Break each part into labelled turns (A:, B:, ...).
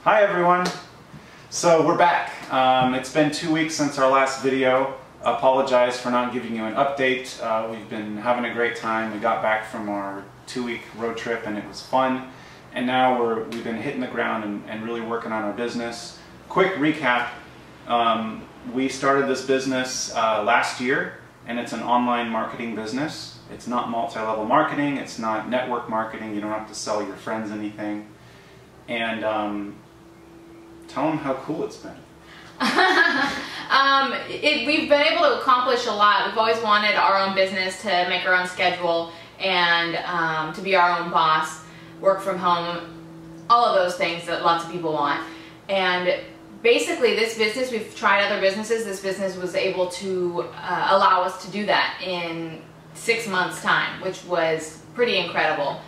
A: Hi everyone! So we're back. It's been 2 weeks since our last video. Apologize for not giving you an update. We've been having a great time. We got back from our 2-week road trip and it was fun. And now we've been hitting the ground and really working on our business. Quick recap. We started this business last year, and it's an online marketing business. It's not multi-level marketing. It's not network marketing. You don't have to sell your friends anything. And tell them how cool it's been.
B: We've been able to accomplish a lot. We've always wanted our own business, to make our own schedule, and to be our own boss, work from home, all of those things that lots of people want. And basically this business, we've tried other businesses, this business was able to allow us to do that in 6 months' time, which was pretty incredible.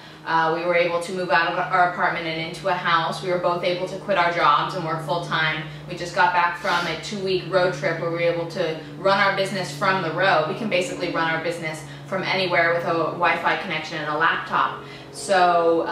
B: We were able to move out of our apartment and into a house. We were both able to quit our jobs and work full-time. We just got back from a 2-week road trip where we were able to run our business from the road. We can basically run our business from anywhere with a Wi-Fi connection and a laptop. So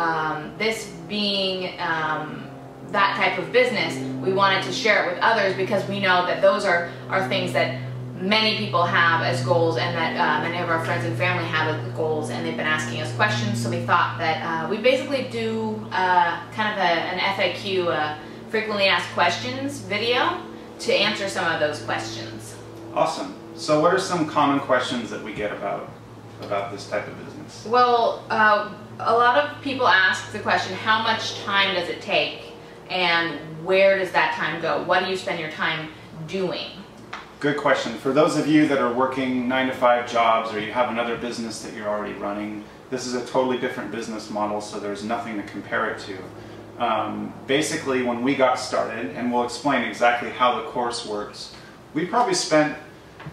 B: this being that type of business, we wanted to share it with others because we know that those are things that many people have as goals, and that many of our friends and family have as goals, and they've been asking us questions. So we thought that we basically do kind of an FAQ, frequently asked questions video, to answer some of those questions.
A: Awesome. So what are some common questions that we get about this type of business?
B: Well, a lot of people ask the question, how much time does it take, and where does that time go? What do you spend your time doing?
A: Good question. For those of you that are working 9-to-5 jobs, or you have another business that you're already running, this is a totally different business model, so there's nothing to compare it to. Basically, when we got started, and we'll explain exactly how the course works, we probably spent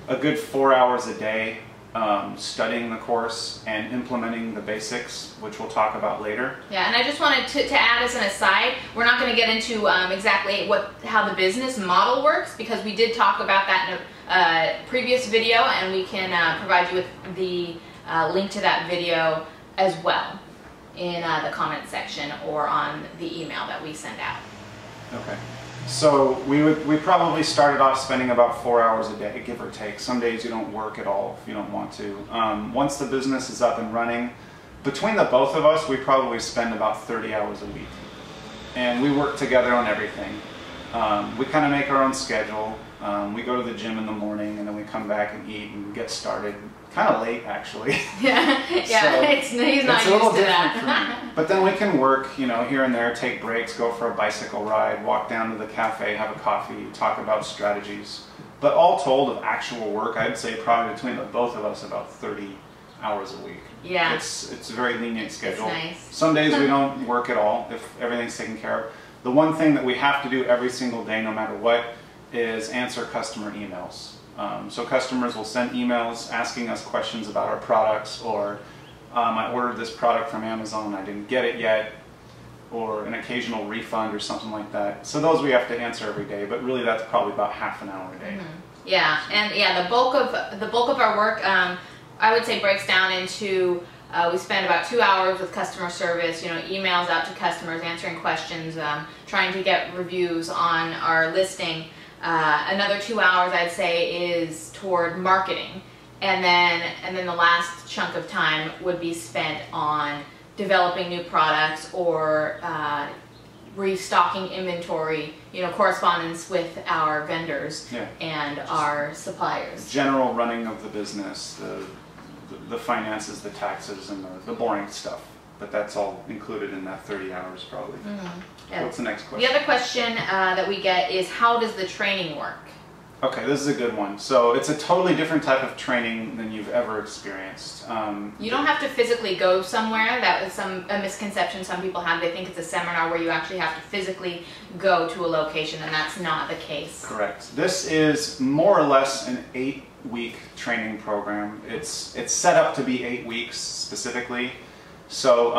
A: a good 4 hours a day studying the course and implementing the basics, which we'll talk about later.
B: Yeah, and I just wanted to add as an aside, we're not going to get into exactly how the business model works, because we did talk about that in a previous video, and we can provide you with the link to that video as well in the comment section or on the email that we send out.
A: Okay. So we probably started off spending about 4 hours a day, give or take. Some days you don't work at all if you don't want to. Once the business is up and running, between the both of us, we probably spend about 30 hours a week. And we work together on everything. We kind of make our own schedule. We go to the gym in the morning, and then we come back and eat and get started. Kind of late, actually.
B: Yeah, so he's not used to that.
A: For me. But then we can work, you know, here and there, take breaks, go for a bicycle ride, walk down to the cafe, have a coffee, talk about strategies. But all told, of actual work, I'd say probably between the both of us about 30 hours a week.
B: Yeah.
A: It's a very lenient schedule.
B: It's nice.
A: Some days we don't work at all if everything's taken care of. The one thing that we have to do every single day, no matter what, is answer customer emails. So customers will send emails asking us questions about our products, or I ordered this product from Amazon, I didn't get it yet, or an occasional refund or something like that. So those we have to answer every day, but really that's probably about half an hour a day.
B: Mm-hmm. Yeah, and yeah, the bulk of our work, I would say, breaks down into we spend about 2 hours with customer service, you know, emails out to customers, answering questions, trying to get reviews on our listing. Another 2 hours, I'd say, is toward marketing, and then the last chunk of time would be spent on developing new products or restocking inventory, you know, correspondence with our vendors and our suppliers.
A: General running of the business, the finances, the taxes, and the boring stuff. But that's all included in that 30 hours probably.
B: Mm-hmm. Yeah.
A: What's the next question?
B: The other question that we get is, how does the training work?
A: Okay, this is a good one. So it's a totally different type of training than you've ever experienced.
B: You don't have to physically go somewhere. That was a misconception some people have. They think it's a seminar where you actually have to physically go to a location, and that's not the case.
A: Correct. This is more or less an 8-week training program. It's set up to be 8 weeks specifically. So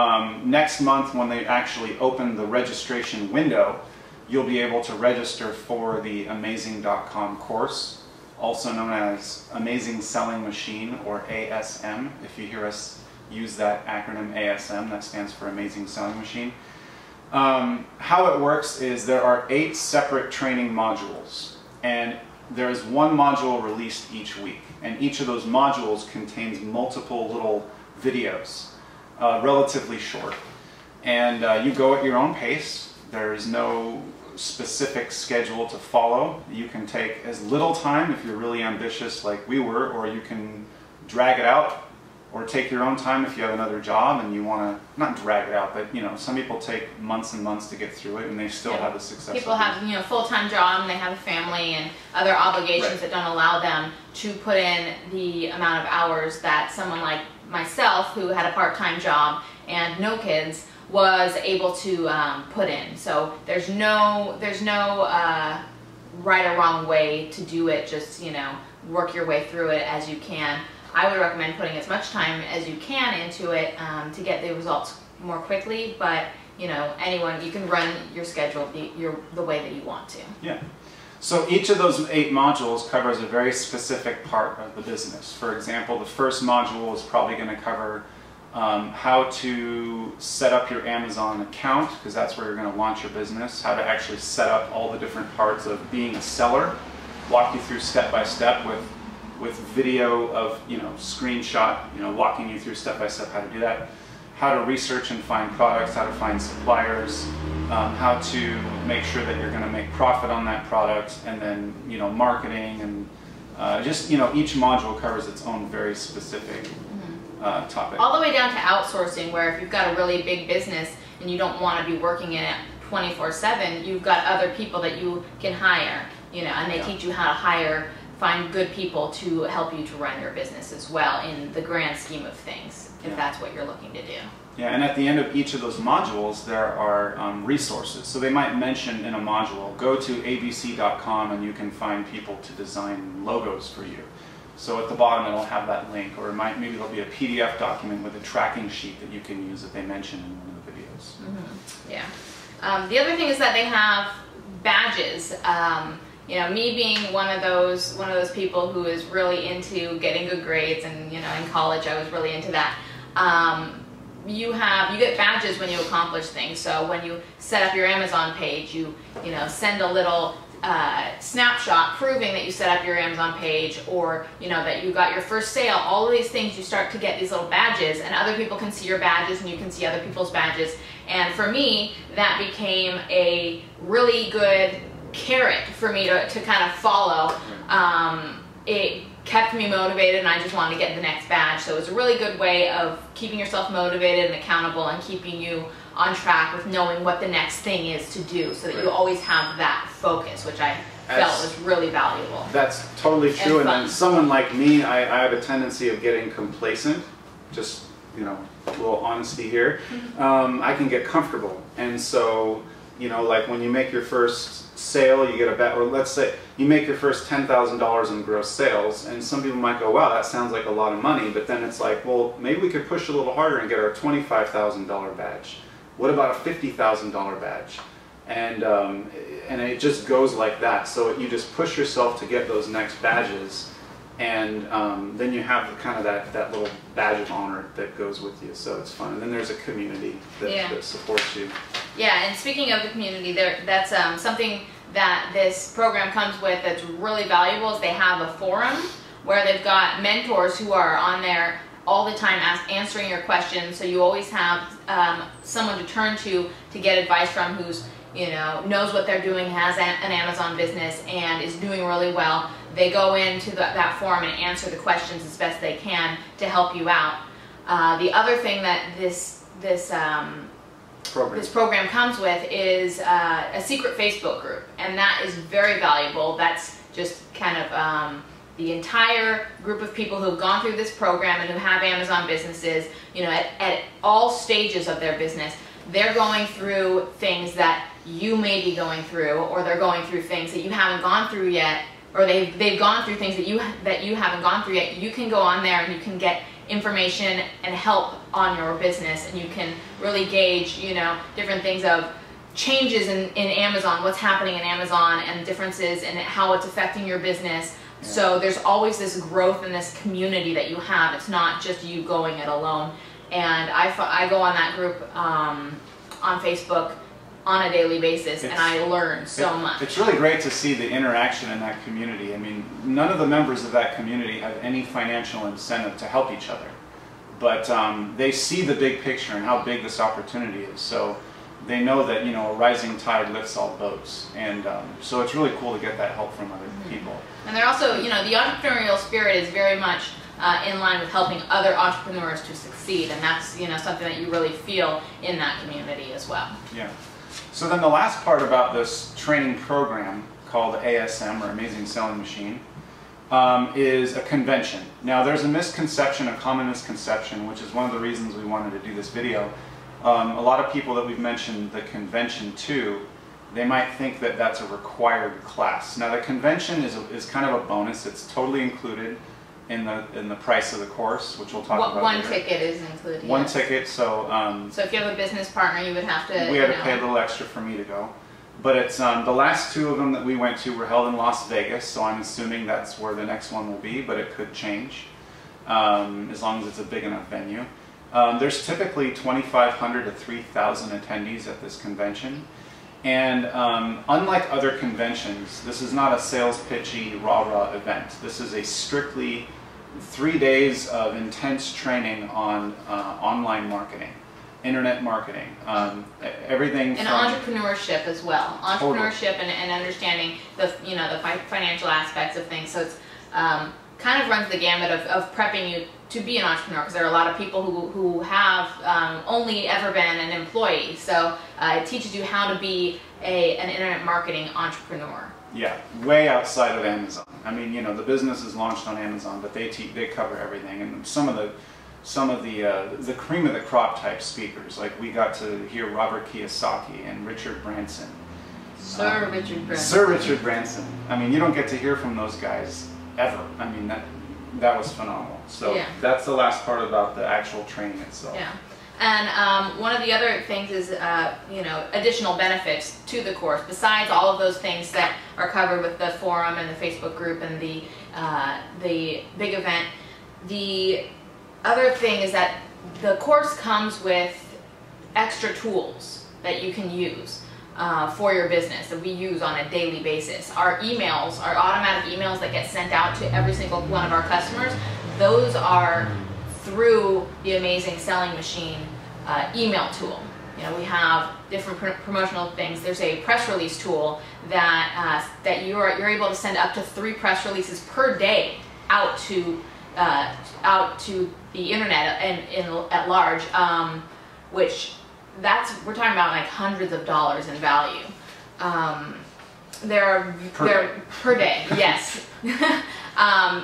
A: next month, when they actually open the registration window, you'll be able to register for the Amazing.com course, also known as Amazing Selling Machine, or ASM. If you hear us use that acronym ASM, that stands for Amazing Selling Machine. How it works is there are 8 separate training modules, and there is one module released each week, and each of those modules contains multiple little videos, relatively short. And you go at your own pace. There is no specific schedule to follow. You can take as little time if you're really ambitious like we were, or you can drag it out, or take your own time if you have another job and you want to, not drag it out, but you know, some people take months and months to get through it and they still have a successful
B: People have, you know, full-time job and they have a family and other obligations that don't allow them to put in the amount of hours that someone like myself, who had a part-time job and no kids, was able to put in. So there's no right or wrong way to do it. Just, you know, work your way through it as you can. I would recommend putting as much time as you can into it to get the results more quickly, but you know, anyone, you can run your schedule the way that you want to.
A: Yeah. So each of those 8 modules covers a very specific part of the business. For example, the first module is probably going to cover how to set up your Amazon account, because that's where you're going to launch your business, how to actually set up all the different parts of being a seller, walk you through step by step with video of, you know, screenshot, you know, walking you through step by step how to do that, how to research and find products, how to find suppliers, how to make sure that you're going to make profit on that product, and then, you know, marketing, and just, you know, each module covers its own very specific topic.
B: All the way down to outsourcing, where if you've got a really big business and you don't want to be working in it 24/7, you've got other people that you can hire, you know, and they teach you how to find good people to help you to run your business as well, in the grand scheme of things, if that's what you're looking to do.
A: Yeah, and at the end of each of those modules there are resources. So they might mention in a module, go to abc.com and you can find people to design logos for you. So at the bottom it'll have that link, or maybe there'll be a PDF document with a tracking sheet that you can use that they mention in one of the videos.
B: Mm-hmm. Yeah. The other thing is that they have badges. You know, me being one of those people who is really into getting good grades, and you know, in college I was really into that. You get badges when you accomplish things. So when you set up your Amazon page, you know, send a little snapshot proving that you set up your Amazon page, or you know, that you got your first sale. All of these things, you start to get these little badges, and other people can see your badges and you can see other people's badges. And for me, that became a really good carrot for me to kind of follow. It kept me motivated and I just wanted to get the next badge. So it was a really good way of keeping yourself motivated and accountable, and keeping you on track with knowing what the next thing is to do, so that you always have that focus, which I felt was really valuable.
A: That's totally true. And then someone like me, I have a tendency of getting complacent. Just, you know, a little honesty here. I can get comfortable, and so, you know, like when you make your first sale, you get a bet, or let's say you make your first $10,000 in gross sales, and some people might go, wow, that sounds like a lot of money, but then it's like, well, maybe we could push a little harder and get our $25,000 badge. What about a $50,000 badge? And it just goes like that. So you just push yourself to get those next badges, and then you have kind of that little badge of honor that goes with you. So it's fun. And then there's a community that supports you.
B: Yeah, and speaking of the community, that's something that this program comes with that's really valuable. Is they have a forum where they've got mentors who are on there all the time answering your questions. So you always have someone to turn to get advice from, who's, you know, knows what they're doing, has an Amazon business, and is doing really well. They go into that forum and answer the questions as best they can to help you out. The other thing that this program comes with is a secret Facebook group, and that is very valuable. That's just kind of the entire group of people who have gone through this program and who have Amazon businesses, you know, at all stages of their business. They're going through things that you may be going through, or they're going through things that you haven't gone through yet, or they've gone through things that you haven't gone through yet. You can go on there and you can get information and help on your business, and you can really gauge, you know, different things of changes in Amazon, what's happening in Amazon, and differences in how it's affecting your business. Yeah. So there's always this growth in this community that you have. It's not just you going it alone. And I go on that group on Facebook on a daily basis, and I learn so much.
A: It's really great to see the interaction in that community. I mean, none of the members of that community have any financial incentive to help each other, but they see the big picture and how big this opportunity is. So they know that, you know, a rising tide lifts all boats, and so it's really cool to get that help from other people.
B: And they're also, you know, the entrepreneurial spirit is very much in line with helping other entrepreneurs to succeed, and that's, you know, something that you really feel in that community as well.
A: Yeah. So then the last part about this training program called ASM, or Amazing Selling Machine, is a convention. Now there's a misconception, a common misconception, which is one of the reasons we wanted to do this video. A lot of people that we've mentioned the convention to, they might think that that's a required class. Now the convention is kind of a bonus. It's totally included in the price of the course, which we'll talk about
B: One
A: later.
B: ticket is included.
A: One
B: yes.
A: ticket, so...
B: so if you have a business partner, you would have to...
A: We had to pay a little extra for me to go. But it's the last two of them that we went to were held in Las Vegas, so I'm assuming that's where the next one will be, but it could change as long as it's a big enough venue. There's typically 2,500 to 3,000 attendees at this convention. And unlike other conventions, this is not a sales pitchy, rah-rah event. This is a strictly 3 days of intense training on online marketing, internet marketing, everything
B: and
A: from
B: entrepreneurship as well. Entrepreneurship and understanding the, you know, the financial aspects of things. So it's kind of runs the gamut of prepping you to be an entrepreneur, because there are a lot of people who have only ever been an employee. So it teaches you how to be an internet marketing entrepreneur.
A: Yeah, way outside of Amazon. I mean, you know, the business is launched on Amazon, but they cover everything. And some of the cream of the crop type speakers, like we got to hear Robert Kiyosaki and Richard Branson.
B: Sir Richard Branson.
A: Sir Richard Branson. I mean, you don't get to hear from those guys ever. I mean, that was phenomenal. So yeah. That's the last part about the actual training itself.
B: Yeah. And one of the other things is, you know, additional benefits to the course, besides all of those things that are covered with the forum and the Facebook group and the big event. The other thing is that the course comes with extra tools that you can use for your business that we use on a daily basis. Our emails, our automatic emails that get sent out to every single one of our customers, those are through the Amazing Selling Machine email tool. You know, we have different promotional things. There's a press release tool that you're able to send up to 3 press releases per day out to the internet and at large, which we're talking about like hundreds of dollars in value. Per day, yes.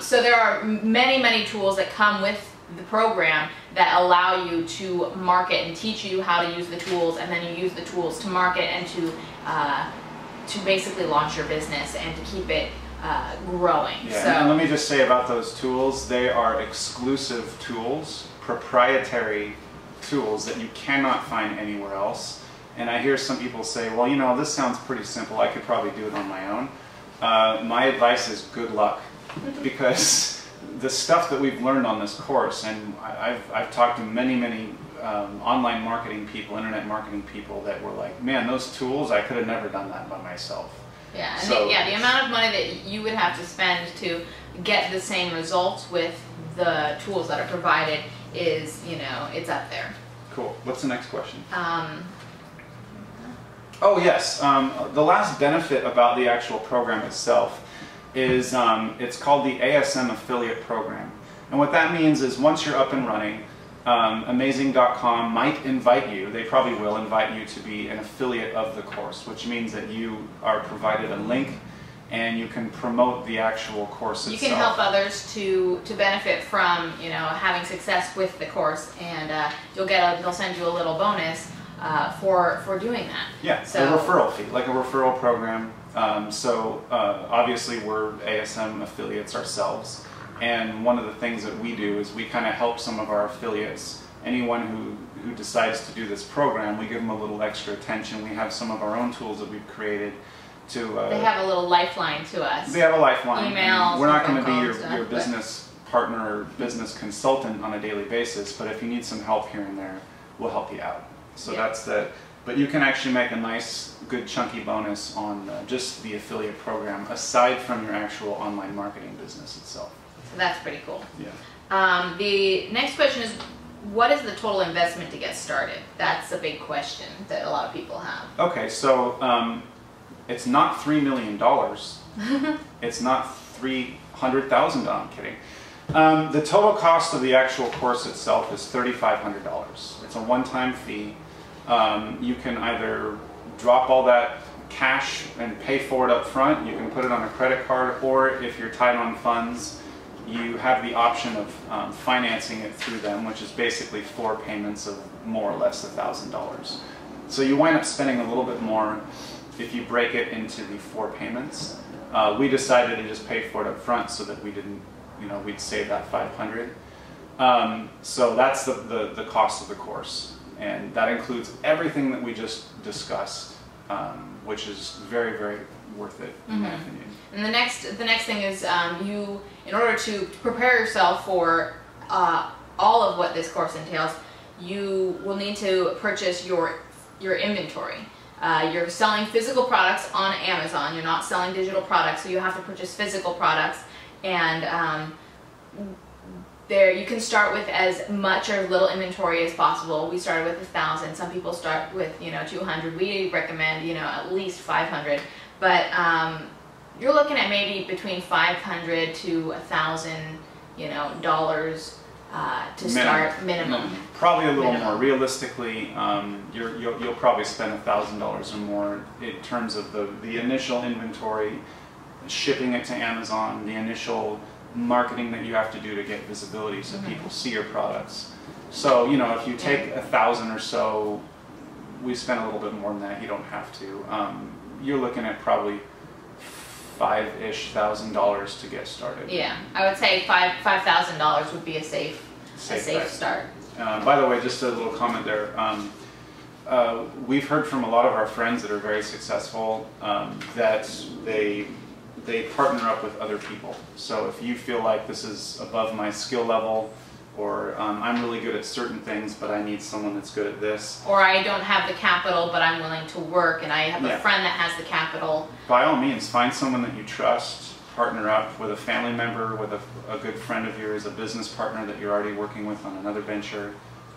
B: So there are many tools that come with the program that allow you to market and teach you how to use the tools, and then you use the tools to market and to basically launch your business and to keep it growing.
A: Yeah,
B: so,
A: and let me just say about those tools, they are exclusive tools, proprietary tools that you cannot find anywhere else. And I hear some people say, well, you know, this sounds pretty simple, I could probably do it on my own. My advice is good luck, because the stuff that we've learned on this course, and I've talked to many online marketing people, internet marketing people that were like, man, those tools, I could have never done that by myself.
B: Yeah, and the amount of money that you would have to spend to get the same results with the tools that are provided is, you know, it's up there.
A: Cool. What's the next question? Oh yes, the last benefit about the actual program itself is it's called the ASM Affiliate Program. And what that means is once you're up and running, Amazing.com might invite you, they probably will invite you to be an affiliate of the course, which means that you are provided a link and you can promote the actual course itself.
B: You can help others to benefit from, you know, having success with the course, and they'll send you a little bonus for doing that.
A: Yeah, so, a referral fee, like a referral program. Obviously we're ASM affiliates ourselves, and one of the things that we do is we kind of help some of our affiliates. Anyone who decides to do this program, we give them a little extra attention. We have some of our own tools that we've created to... they
B: have a little lifeline to us.
A: They have a lifeline.
B: Emails.
A: We're not going to be your business partner or business consultant on a daily basis, but if you need some help here and there, we'll help you out. So that's the But you can actually make a nice, good chunky bonus on just the affiliate program, aside from your actual online marketing business itself.
B: So that's pretty cool.
A: Yeah.
B: The next question is, what is the total investment to get started? That's a big question that a lot of people have.
A: Okay, so it's not $3 million. It's not $300,000. I'm kidding. The total cost of the actual course itself is $3,500. It's a one-time fee. You can either drop all that cash and pay for it up front. You can put it on a credit card, or if you're tight on funds, you have the option of financing it through them, which is basically 4 payments of more or less $1,000. So you wind up spending a little bit more if you break it into the 4 payments. We decided to just pay for it up front so that we didn't, we'd save that $500. So that's the cost of the course, and that includes everything that we just discussed, which is very, very worth it in my opinion.
B: And the next thing is in order to prepare yourself for all of what this course entails, you will need to purchase your inventory. You're selling physical products on Amazon. You're not selling digital products, so you have to purchase physical products. And there you can start with as much or little inventory as possible. We started with 1,000. Some people start with 200. We recommend at least 500. But you're looking at maybe between $500 to $1,000 dollars to start minimum.
A: Probably a little more. Realistically, you'll probably spend $1,000 or more in terms of the initial inventory, shipping it to Amazon, the initial marketing that you have to do to get visibility so people see your products. So if you take 1,000 or so, we spend a little bit more than that. You don't have to. You're looking at probably $5,000 to get started.
B: Yeah, I would say $5,000 would be a safe start.
A: By the way, just a little comment there. We've heard from a lot of our friends that are very successful that they partner up with other people. So if you feel like this is above my skill level, or I'm really good at certain things, but I need someone that's good at this. Or
B: I don't have the capital, but I'm willing to work, and I have a friend that has the capital.
A: By all means, find someone that you trust, partner up with a family member, with a good friend of yours, a business partner that you're already working with on another venture.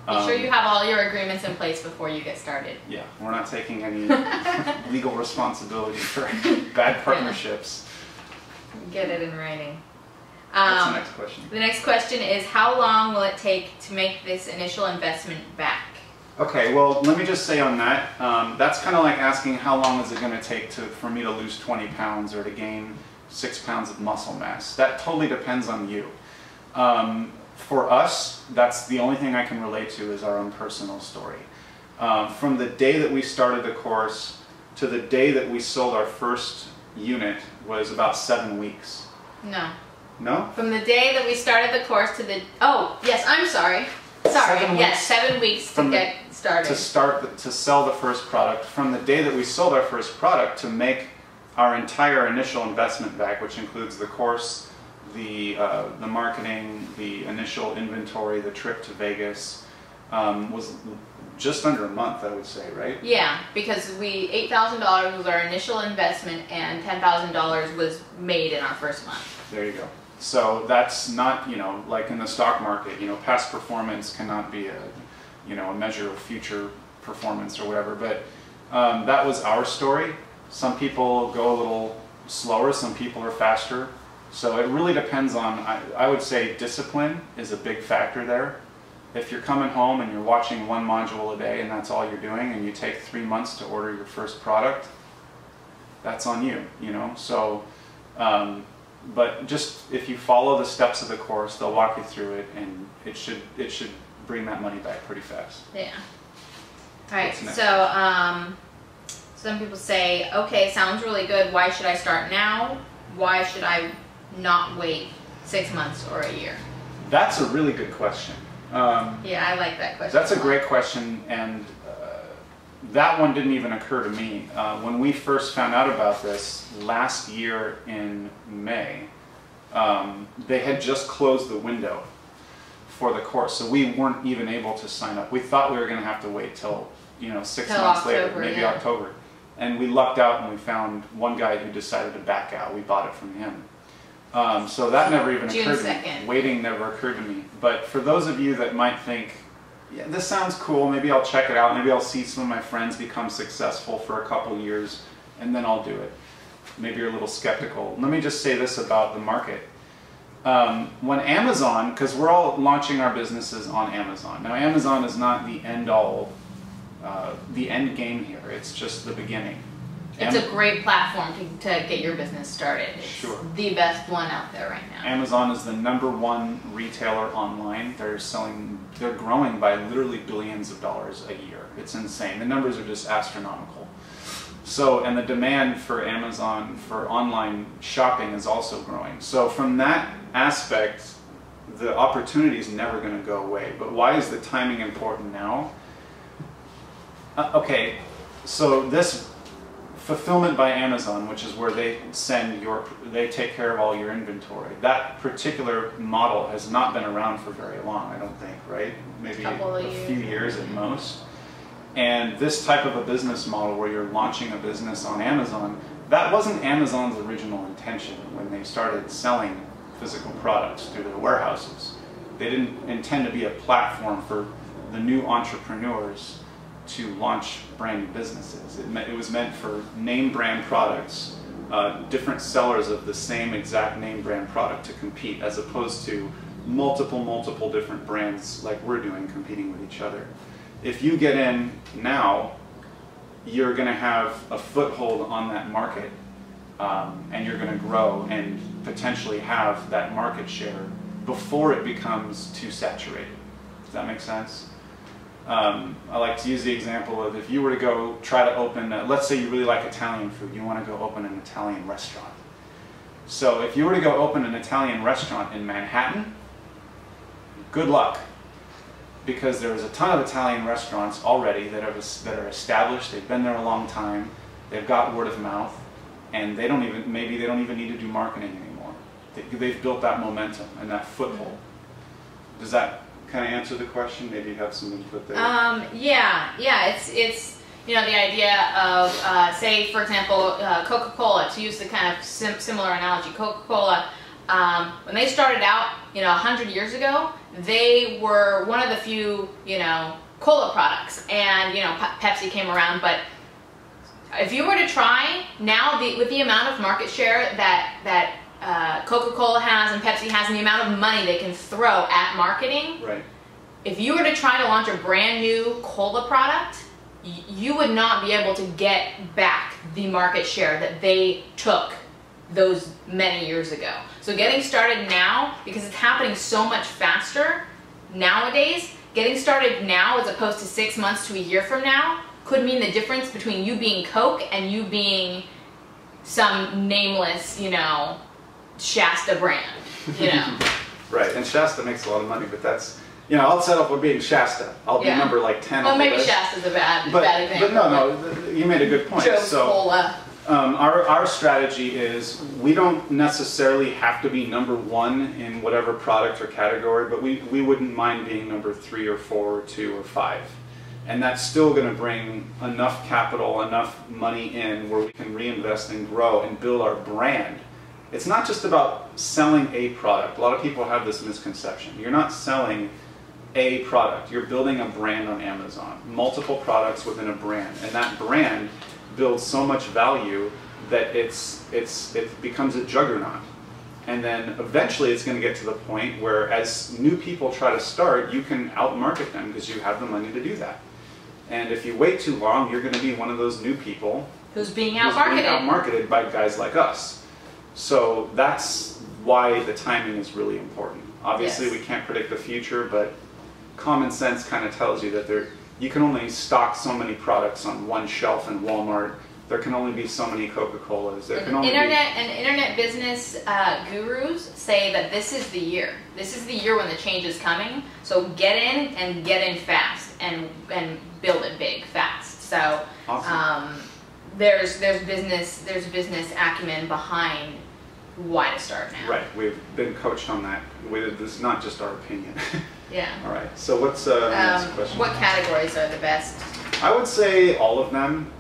B: Be sure you have all your agreements in place before you get started.
A: Yeah, we're not taking any legal responsibility for bad partnerships.
B: Get it in writing.
A: What's the next question?
B: The next question is, how long will it take to make this initial investment back?
A: Okay, well, let me just say on that, that's kind of like asking how long is it going to take for me to lose 20 pounds or to gain 6 pounds of muscle mass. That totally depends on you. For us, that's the only thing I can relate to is our own personal story. From the day that we started the course to the day that we sold our first unit was about 7 weeks.
B: No.
A: No?
B: From the day that we started the course to the... Oh, yes, I'm sorry. Sorry, 7 weeks to get started.
A: To sell the first product. From the day that we sold our first product to make our entire initial investment back, which includes the course, the marketing, the initial inventory, the trip to Vegas, was just under a month, I would say, right?
B: Yeah, because $8,000 was our initial investment and $10,000 was made in our first month.
A: There you go. So that's not, like in the stock market, past performance cannot be a measure of future performance or whatever, but that was our story. Some people go a little slower, some people are faster. So it really depends on, I would say discipline is a big factor there. If you're coming home and you're watching 1 module a day and that's all you're doing, and you take 3 months to order your first product, that's on you, So, but just if you follow the steps of the course, they'll walk you through it, and it should bring that money back pretty fast.
B: Yeah. All right. So some people say, okay, sounds really good. Why should I start now? Why should I not wait 6 months or a year?
A: That's a really good question.
B: Yeah, I like that question.
A: That's a great question, and that one didn't even occur to me. When we first found out about this last year in May, they had just closed the window for the course, so we weren't even able to sign up. We thought we were going to have to wait till 6
B: Till
A: months
B: October,
A: later, maybe
B: yeah.
A: October. And we lucked out and we found one guy who decided to back out. We bought it from him. So that never even
B: June
A: occurred to
B: 2nd.
A: me. Waiting never occurred to me. But for those of you that might think, yeah, this sounds cool, maybe I'll check it out, maybe I'll see some of my friends become successful for a couple years, and then I'll do it. Maybe you're a little skeptical. Let me just say this about the market. When Amazon, because we're all launching our businesses on Amazon. Now Amazon is not the end all, the end game here. It's just the beginning.
B: It's a great platform to get your business started. It's
A: Sure.
B: the best one out there right now.
A: Amazon is the #1 retailer online. They're growing by literally billions of dollars a year. It's insane. The numbers are just astronomical. So, and the demand for Amazon for online shopping is also growing. So from that aspect, the opportunity is never going to go away. But why is the timing important now? Okay, so this fulfillment by Amazon, which is where they they take care of all your inventory. That particular model has not been around for very long, I don't think, right? Maybe a few years at most. And this type of a business model where you're launching a business on Amazon, that wasn't Amazon's original intention when they started selling physical products through their warehouses. They didn't intend to be a platform for the new entrepreneurs to launch brand new businesses. It was meant for name brand products, different sellers of the same exact name brand product to compete, as opposed to multiple different brands like we're doing competing with each other. If you get in now, you're going to have a foothold on that market, and you're going to grow and potentially have that market share before it becomes too saturated. Does that make sense? I like to use the example of if you were to go try to open, let's say you really like Italian food, you want to go open an Italian restaurant. So if you were to go open an Italian restaurant in Manhattan, good luck. Because there's a ton of Italian restaurants already that are established, they've been there a long time, they've got word of mouth, and maybe they don't even need to do marketing anymore. They've built that momentum and that foothold. Does that kind of answer the question? Maybe you have some input there.
B: Yeah. It's the idea of say for example Coca-Cola, to use the kind of similar analogy. Coca-Cola, when they started out 100 years ago, they were one of the few cola products, and Pepsi came around. But if you were to try now, with the amount of market share that Coca-Cola has and Pepsi has, and the amount of money they can throw at marketing,
A: right.
B: If you were to try to launch a brand new cola product, you would not be able to get back the market share that they took those many years ago. So getting started now, because it's happening so much faster nowadays, getting started now as opposed to 6 months to a year from now could mean the difference between you being Coke and you being some nameless, Shasta brand,
A: Right, and Shasta makes a lot of money, but that's, I'll settle for being Shasta. I'll be number like 10
B: Well,
A: on the
B: maybe
A: list.
B: Shasta's a bad example.
A: But no, you made a good point.
B: Joe's Cola.
A: Our strategy is we don't necessarily have to be #1 in whatever product or category, but we wouldn't mind being number 3 or 4 or 2 or 5. And that's still going to bring enough capital, enough money in where we can reinvest and grow and build our brand. It's not just about selling a product. A lot of people have this misconception. You're not selling a product. You're building a brand on Amazon. Multiple products within a brand. And that brand builds so much value that it becomes a juggernaut. And then eventually it's going to get to the point where as new people try to start, you can outmarket them because you have the money to do that. And if you wait too long, you're going to be one of those new people
B: who's being outmarketed
A: by guys like us. So that's why the timing is really important. Obviously, we can't predict the future, but common sense kind of tells you that you can only stock so many products on one shelf in Walmart. There can only be so many Coca-Colas.
B: Internet business gurus say that this is the year. This is the year when the change is coming. So get in fast and build it big fast. So
A: awesome.
B: There's business acumen behind why to start now.
A: Right. We've been coached on that. This is not just our opinion.
B: Yeah.
A: All right. So what's the next question?
B: What categories are the best?
A: I would say all of them.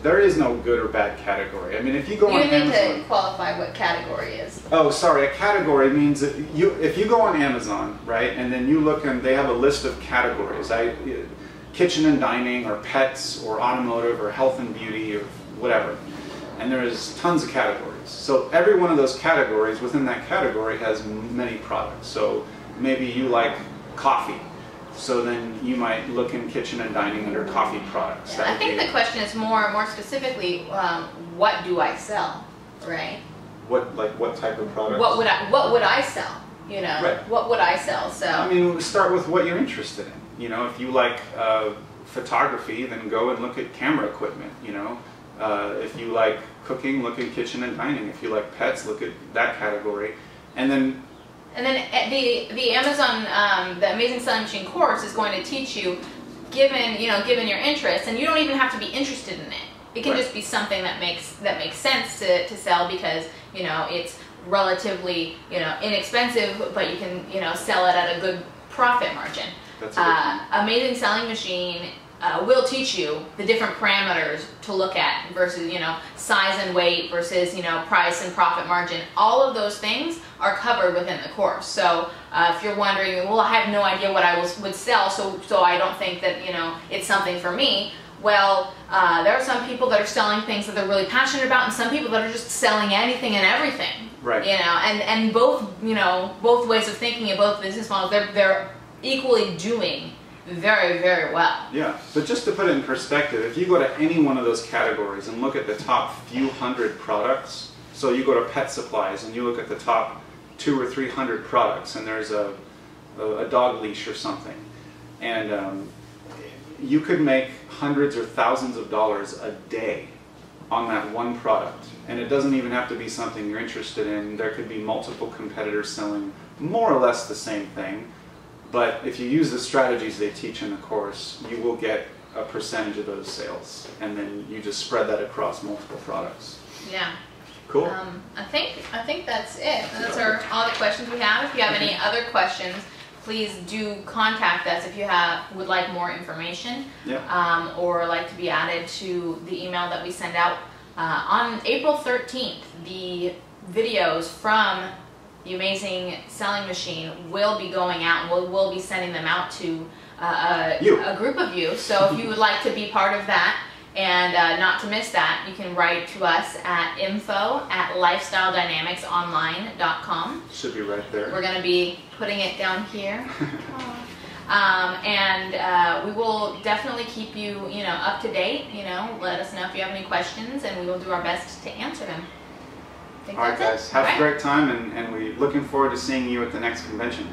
A: There is no good or bad category. I mean, if you go on Amazon...
B: You need to qualify what category is.
A: Oh, sorry. A category means that if you go on Amazon, right, and then you look and they have a list of categories. Kitchen and dining, or pets, or automotive, or health and beauty, or whatever. And there's tons of categories. So every one of those categories, within that category, has many products. So maybe you like coffee. So then you might look in kitchen and dining under coffee products.
B: Yeah, I think the question is more specifically, what do I sell, right?
A: What type of product?
B: What would I sell? You know,
A: right.
B: What would I sell? So
A: I mean, we start with what you're interested in. You know, if you like photography, then go and look at camera equipment. You know, if you like cooking, look at kitchen and dining. If you like pets, look at that category, and then the Amazon, the Amazing Selling Machine course is going to teach you, given your interests, and you don't even have to be interested in it. It can just be something that makes sense to sell because it's relatively inexpensive, but you can sell it at a good profit margin. That's a
B: Amazing Selling Machine will teach you the different parameters to look at versus size and weight versus price and profit margin. All of those things are covered within the course. So if you're wondering, well, I have no idea what I would sell, so I don't think that it's something for me. Well, there are some people that are selling things that they're really passionate about, and some people that are just selling anything and everything.
A: Right.
B: And both ways of thinking and both business models, they're equally doing very, very well.
A: Yeah, but just to put it in perspective, if you go to any one of those categories and look at the top few hundred products, so you go to pet supplies and you look at the top 200 or 300 products, and there's a dog leash or something, and you could make hundreds or thousands of dollars a day on that one product, and it doesn't even have to be something you're interested in. There could be multiple competitors selling more or less the same thing. But if you use the strategies they teach in the course, you will get a percentage of those sales, and then you just spread that across multiple products.
B: Yeah.
A: Cool.
B: I think that's it. Those are all the questions we have. If you have any other questions, please do contact us if you would like more information, or like to be added to the email that we send out. On April 13th, the videos from the Amazing Selling Machine will be going out, and we'll be sending them out to a group of you. So if you would like to be part of that and not to miss that, you can write to us at info@lifestyledynamicsonline.com.
A: Should be right there.
B: We're going to be putting it down here. And we will definitely keep you up to date. Let us know if you have any questions, and we will do our best to answer them.
A: All right, guys. Have a great time, and we're looking forward to seeing you at the next convention.